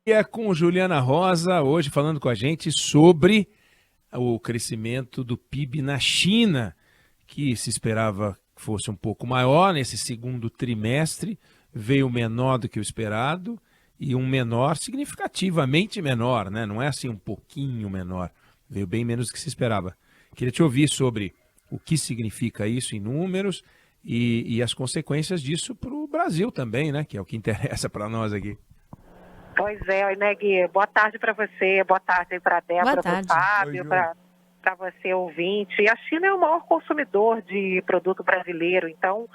É com Juliana Rosa, hoje falando com a gente sobre o crescimento do PIB na China, que se esperava que fosse um pouco maior nesse segundo trimestre, veio menor do que o esperado e um menor, significativamente menor, né? Não é assim um pouquinho menor, veio bem menos do que se esperava. Queria te ouvir sobre o que significa isso em números e as consequências disso para o Brasil também, né? Que é o que interessa para nós aqui. Pois é, né, Gui? Boa tarde para você, boa tarde para a Boa Débora, para o tarde. Fábio, para você, ouvinte. E a China é o maior consumidor de produto brasileiro, então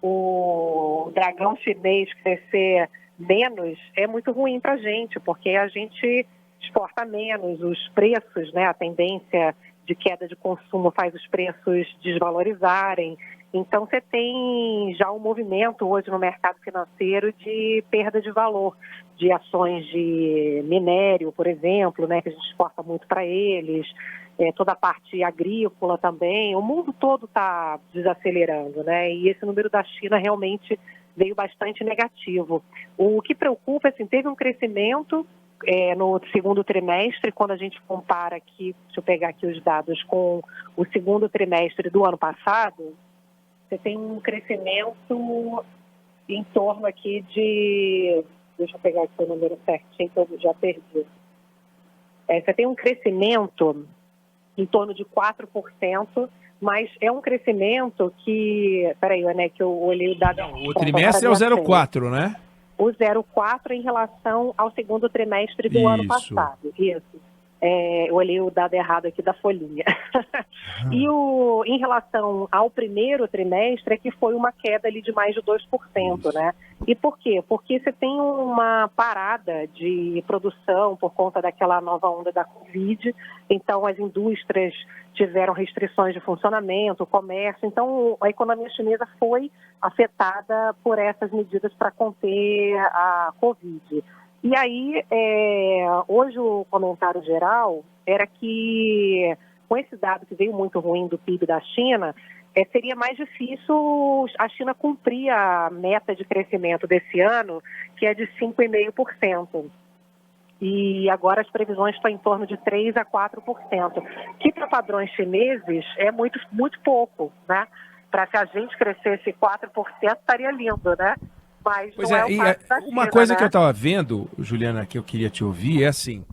o dragão chinês crescer menos é muito ruim para a gente, porque a gente exporta menos, os preços, né, a tendência de queda de consumo faz os preços desvalorizarem. Então, você tem já um movimento hoje no mercado financeiro de perda de valor, de ações de minério, por exemplo, né, que a gente exporta muito para eles, toda a parte agrícola também. O mundo todo está desacelerando, né, e esse número da China realmente veio bastante negativo. O que preocupa, assim, teve um crescimento no segundo trimestre, quando a gente compara aqui, deixa eu pegar aqui os dados, com o segundo trimestre do ano passado, você tem um crescimento em torno aqui de... Deixa eu pegar aqui o número certinho, que eu já perdi. Você tem um crescimento em torno de 4%, mas é um crescimento que... Peraí, né, que eu olhei o dado... O trimestre é o 0,4, né? O 0,4 em relação ao segundo trimestre do ano passado. Isso. Eu olhei o dado errado aqui da folhinha. E em relação ao primeiro trimestre, é que foi uma queda ali de mais de 2%, né? E por quê? Porque você tem uma parada de produção por conta daquela nova onda da Covid, então as indústrias tiveram restrições de funcionamento, comércio, então a economia chinesa foi afetada por essas medidas para conter a Covid. E aí, hoje o comentário geral era que, com esse dado que veio muito ruim do PIB da China, seria mais difícil a China cumprir a meta de crescimento desse ano, que é de 5,5%. E agora as previsões estão em torno de 3% a 4%, que para padrões chineses é muito, muito pouco, né? Para se a gente crescesse 4%, estaria lindo, né? Mas pois não é o caso da uma China, coisa né? que eu estava vendo, Juliana, que eu queria te ouvir, é assim,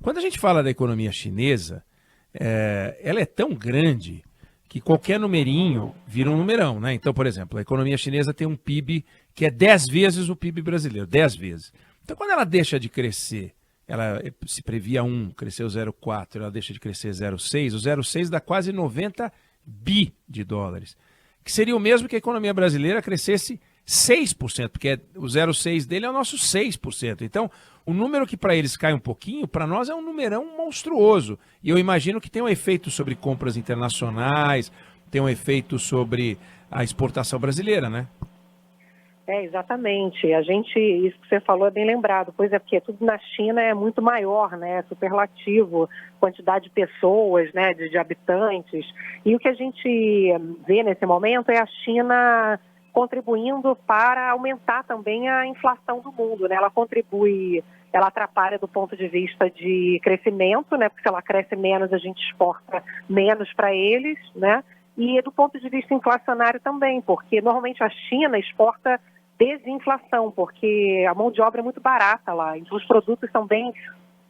quando a gente fala da economia chinesa, ela é tão grande que qualquer numerinho vira um numerão, né? Então, por exemplo, a economia chinesa tem um PIB que é 10 vezes o PIB brasileiro, 10 vezes. Então, quando ela deixa de crescer, ela se previa 1, cresceu 0,4, ela deixa de crescer 0,6, o 0,6 dá quase 90 bi de dólares, que seria o mesmo que a economia brasileira crescesse 6%, porque o 0,6 dele é o nosso 6%. Então, o número que para eles cai um pouquinho, para nós é um numerão monstruoso. E eu imagino que tem um efeito sobre compras internacionais, tem um efeito sobre a exportação brasileira, né? Exatamente. Isso que você falou é bem lembrado, pois é, porque tudo na China é muito maior, né? Superlativo, quantidade de pessoas, né? De habitantes. E o que a gente vê nesse momento é a China contribuindo para aumentar também a inflação do mundo, né? Ela atrapalha do ponto de vista de crescimento, né? Porque se ela cresce menos, a gente exporta menos para eles, né? E do ponto de vista inflacionário também, porque normalmente a China exporta desinflação, porque a mão de obra é muito barata lá, então os produtos são bem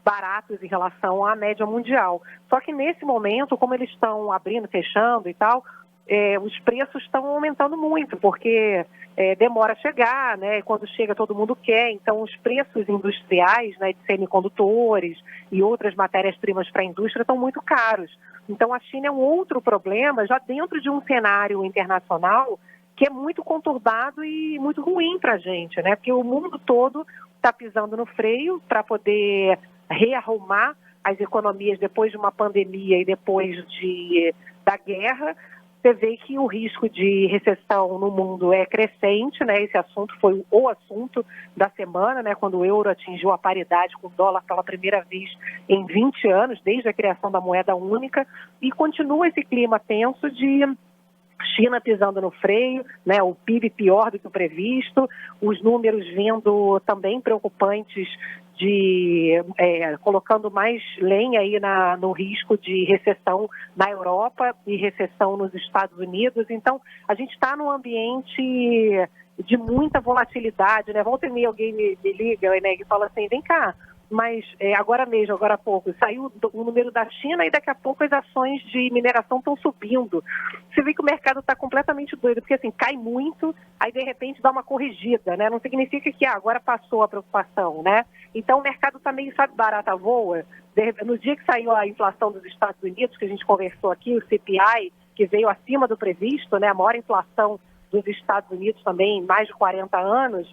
baratos em relação à média mundial. Só que nesse momento, como eles estão abrindo, fechando e tal, os preços estão aumentando muito, porque demora a chegar, né? Quando chega todo mundo quer, então os preços industriais, né, de semicondutores e outras matérias-primas para a indústria estão muito caros. Então a China é um outro problema, já dentro de um cenário internacional que é muito conturbado e muito ruim para a gente, né? Porque o mundo todo está pisando no freio para poder rearrumar as economias depois de uma pandemia e depois da guerra. Você vê que o risco de recessão no mundo é crescente, né? Esse assunto foi o assunto da semana, né? Quando o euro atingiu a paridade com o dólar pela primeira vez em 20 anos, desde a criação da moeda única, e continua esse clima tenso de China pisando no freio, né, o PIB pior do que o previsto, os números vindo também preocupantes colocando mais lenha aí no risco de recessão na Europa e recessão nos Estados Unidos. Então, a gente está num ambiente de muita volatilidade, né? Volta e meia alguém me liga, e fala assim, vem cá, mas agora há pouco, saiu o número da China e daqui a pouco as ações de mineração estão subindo. Você vê que o mercado está completamente doido, porque assim, cai muito, aí de repente dá uma corrigida, né? Não significa que agora passou a preocupação, né? Então o mercado está meio, sabe, barata voa. No dia que saiu a inflação dos Estados Unidos, que a gente conversou aqui, o CPI, que veio acima do previsto, né? A maior inflação dos Estados Unidos também, em mais de 40 anos,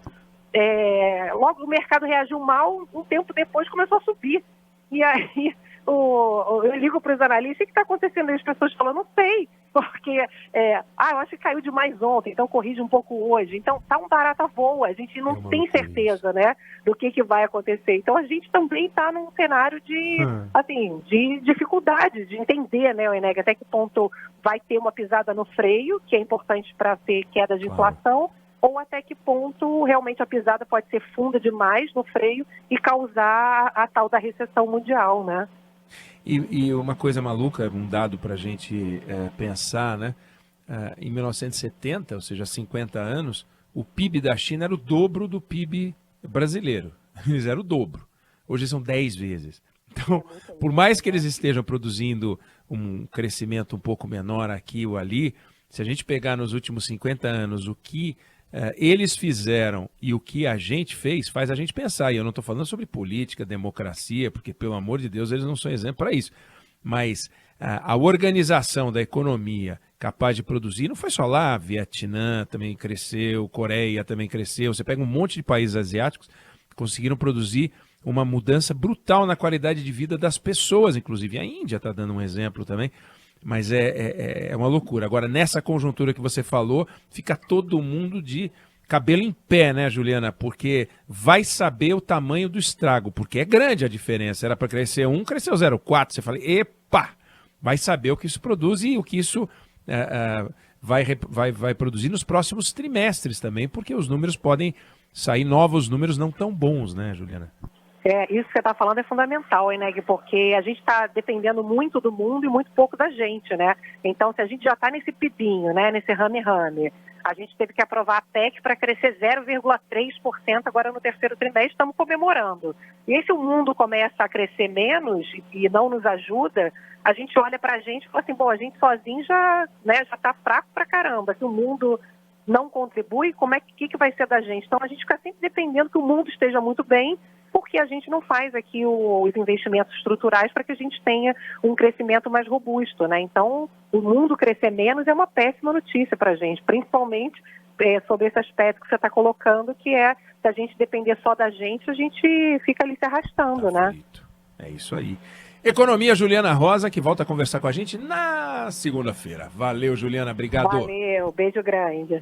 logo o mercado reagiu mal, um tempo depois começou a subir. E aí eu ligo para os analistas, o que está acontecendo? E as pessoas falam, não sei, porque eu acho que caiu demais ontem, então corrige um pouco hoje. Então está um barata voa, a gente não tem certeza, né, do que vai acontecer. Então a gente também está num cenário de dificuldade de entender, né, Eneg, até que ponto vai ter uma pisada no freio, que é importante para ter queda de inflação, ou até que ponto realmente a pisada pode ser funda demais no freio e causar a tal da recessão mundial, né? E uma coisa maluca, um dado para a gente pensar, né? Em 1970, ou seja, 50 anos, o PIB da China era o dobro do PIB brasileiro. Eles eram o dobro. Hoje são 10 vezes. Então, por mais que eles estejam produzindo um crescimento um pouco menor aqui ou ali, se a gente pegar nos últimos 50 anos o que eles fizeram e o que a gente fez, faz a gente pensar. E eu não estou falando sobre política, democracia, porque, pelo amor de Deus, eles não são exemplo para isso. Mas a organização da economia capaz de produzir, não foi só lá, Vietnã também cresceu, Coreia também cresceu. Você pega um monte de países asiáticos que conseguiram produzir uma mudança brutal na qualidade de vida das pessoas, inclusive. A Índia está dando um exemplo também. Mas é uma loucura. Agora, nessa conjuntura que você falou, fica todo mundo de cabelo em pé, né, Juliana? Porque vai saber o tamanho do estrago, porque é grande a diferença. Era para crescer 1, cresceu 0,4. Você fala, epa! Vai saber o que isso produz e o que isso vai produzir nos próximos trimestres também, porque os números podem sair, novos números não tão bons, né, Juliana? Isso que você está falando é fundamental, hein, Neg? Porque a gente está dependendo muito do mundo e muito pouco da gente, né? Então, se a gente já está nesse pibinho, né, nesse rame-rame, a gente teve que aprovar a PEC para crescer 0,3% agora no terceiro trimestre, estamos comemorando. E aí, se o mundo começa a crescer menos e não nos ajuda, a gente olha para a gente e fala assim, bom, a gente sozinho já está fraco pra caramba. Se o mundo não contribui, como que vai ser da gente? Então, a gente fica sempre dependendo que o mundo esteja muito bem, porque a gente não faz aqui os investimentos estruturais para que a gente tenha um crescimento mais robusto, né? Então, o mundo crescer menos é uma péssima notícia para a gente, principalmente sobre esse aspecto que você está colocando, que é, se a gente depender só da gente, a gente fica ali se arrastando, né? É isso aí. Economia, Juliana Rosa, que volta a conversar com a gente na segunda-feira. Valeu, Juliana, obrigado. Valeu, beijo grande.